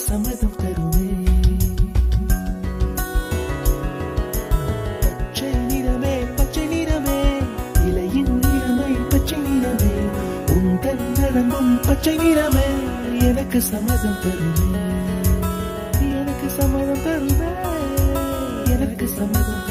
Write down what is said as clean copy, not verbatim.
சம்மதம் தருமே. பச்சை நிறமே பச்சை நிறமே, இலையின் நிறமை பச்சை நிறமே, உந்தன் நடந்தும் பச்சை நிறமே, எனக்கு சம்மதம் தருமே, எனக்கு சம்மதம் தருமே, எனக்கு சம்மதம்